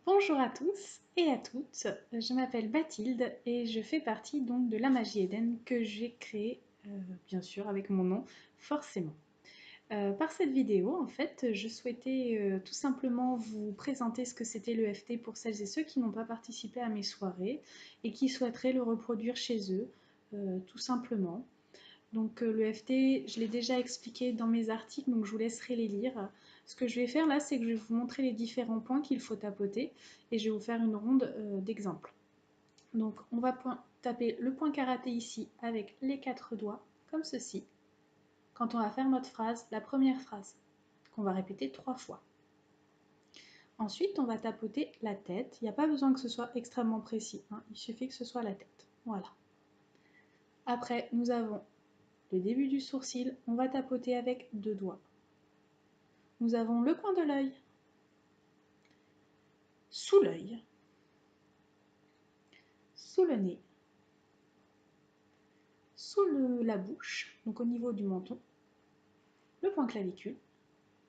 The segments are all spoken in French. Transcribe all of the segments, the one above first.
Bonjour à tous et à toutes, je m'appelle Bathilde et je fais partie donc de la Magie Eden que j'ai créée bien sûr avec mon nom forcément. Par cette vidéo en fait je souhaitais tout simplement vous présenter ce que c'était l'EFT pour celles et ceux qui n'ont pas participé à mes soirées et qui souhaiteraient le reproduire chez eux tout simplement. Donc l'EFT, je l'ai déjà expliqué dans mes articles, donc je vous laisserai les lire. Ce que je vais faire là, c'est que je vais vous montrer les différents points qu'il faut tapoter et je vais vous faire une ronde d'exemples. Donc on va taper le point karaté ici avec les 4 doigts, comme ceci, quand on va faire notre phrase, la première phrase, qu'on va répéter 3 fois. Ensuite, on va tapoter la tête. Il n'y a pas besoin que ce soit extrêmement précis, hein. Il suffit que ce soit la tête. Voilà. Après, nous avons le début du sourcil, on va tapoter avec 2 doigts. Nous avons le coin de l'œil, sous l'œil, sous le nez, sous la bouche, donc au niveau du menton, le point clavicule,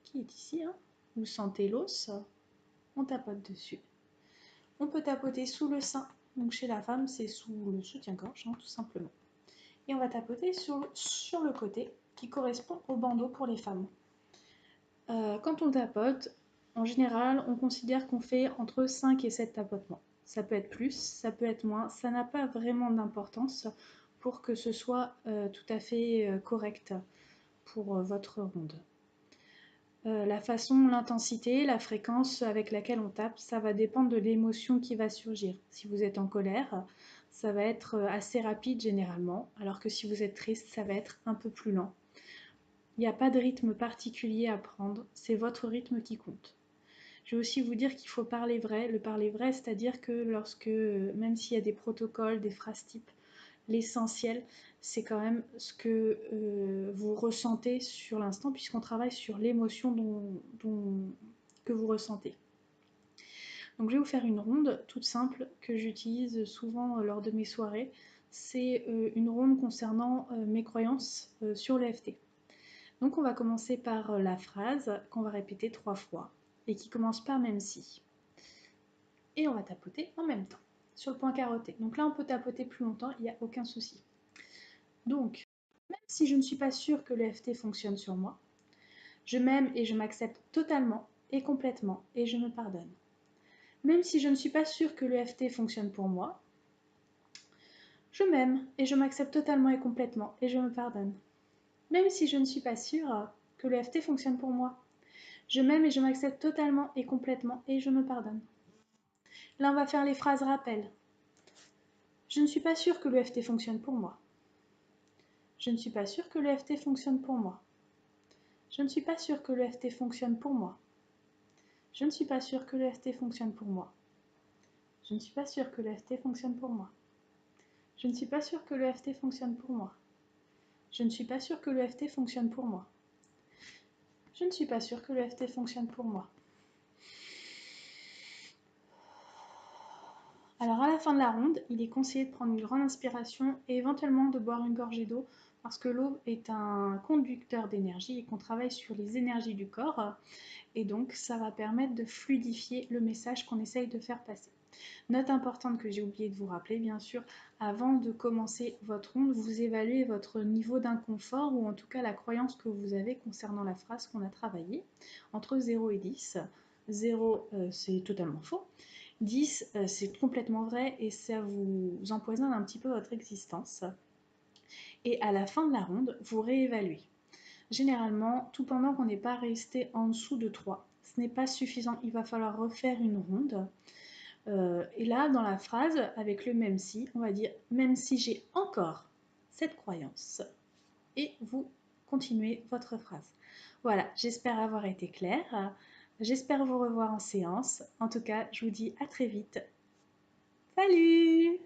qui est ici, hein. Vous sentez l'os, on tapote dessus. On peut tapoter sous le sein, donc chez la femme c'est sous le soutien-gorge, hein, tout simplement. Et on va tapoter sur le côté, qui correspond au bandeau pour les femmes. Quand on tapote, en général, on considère qu'on fait entre 5 et 7 tapotements. Ça peut être plus, ça peut être moins, ça n'a pas vraiment d'importance pour que ce soit tout à fait correct pour votre ronde. La façon, l'intensité, la fréquence avec laquelle on tape, ça va dépendre de l'émotion qui va surgir. Si vous êtes en colère, ça va être assez rapide généralement, alors que si vous êtes triste, ça va être un peu plus lent. Il n'y a pas de rythme particulier à prendre, c'est votre rythme qui compte. Je vais aussi vous dire qu'il faut parler vrai. Le parler vrai, c'est-à-dire que lorsque, même s'il y a des protocoles, des phrases types, l'essentiel, c'est quand même ce que vous ressentez sur l'instant, puisqu'on travaille sur l'émotion que vous ressentez. Donc je vais vous faire une ronde toute simple que j'utilise souvent lors de mes soirées. C'est une ronde concernant mes croyances sur l'EFT. Donc on va commencer par la phrase qu'on va répéter 3 fois et qui commence par même si. Et on va tapoter en même temps sur le point karaté. Donc là on peut tapoter plus longtemps, il n'y a aucun souci. Donc, même si je ne suis pas sûre que l'EFT fonctionne sur moi, je m'aime et je m'accepte totalement et complètement et je me pardonne. Même si je ne suis pas sûre que l'EFT fonctionne pour moi, je m'aime et je m'accepte totalement et complètement et je me pardonne. Même si je ne suis pas sûre que l'EFT fonctionne pour moi, je m'aime et je m'accepte totalement et complètement et je me pardonne. Là, on va faire les phrases rappel. Je ne suis pas sûre que l'EFT fonctionne pour moi. Je ne suis pas sûre que l'EFT fonctionne pour moi. Je ne suis pas sûre que l'EFT fonctionne pour moi. Je ne suis pas sûre que l'EFT fonctionne pour moi. Je ne suis pas sûre que l'EFT fonctionne pour moi. Je ne suis pas sûre que l'EFT fonctionne pour moi. Je ne suis pas sûre que l'EFT fonctionne pour moi. Je ne suis pas sûre que l'EFT fonctionne pour moi. Alors à la fin de la ronde, il est conseillé de prendre une grande inspiration et éventuellement de boire une gorgée d'eau parce que l'eau est un conducteur d'énergie et qu'on travaille sur les énergies du corps et donc ça va permettre de fluidifier le message qu'on essaye de faire passer. Note importante que j'ai oublié de vous rappeler, bien sûr, avant de commencer votre ronde, vous évaluez votre niveau d'inconfort ou en tout cas la croyance que vous avez concernant la phrase qu'on a travaillée entre 0 et 10. 0, c'est totalement faux. 10, c'est complètement vrai et ça vous empoisonne un petit peu votre existence. Et à la fin de la ronde, vous réévaluez. Généralement, tout pendant qu'on n'est pas resté en dessous de 3, ce n'est pas suffisant, il va falloir refaire une ronde. Et là, dans la phrase, avec le même si, on va dire « même si j'ai encore cette croyance » et vous continuez votre phrase. Voilà, j'espère avoir été claire. J'espère vous revoir en séance. En tout cas, je vous dis à très vite. Salut!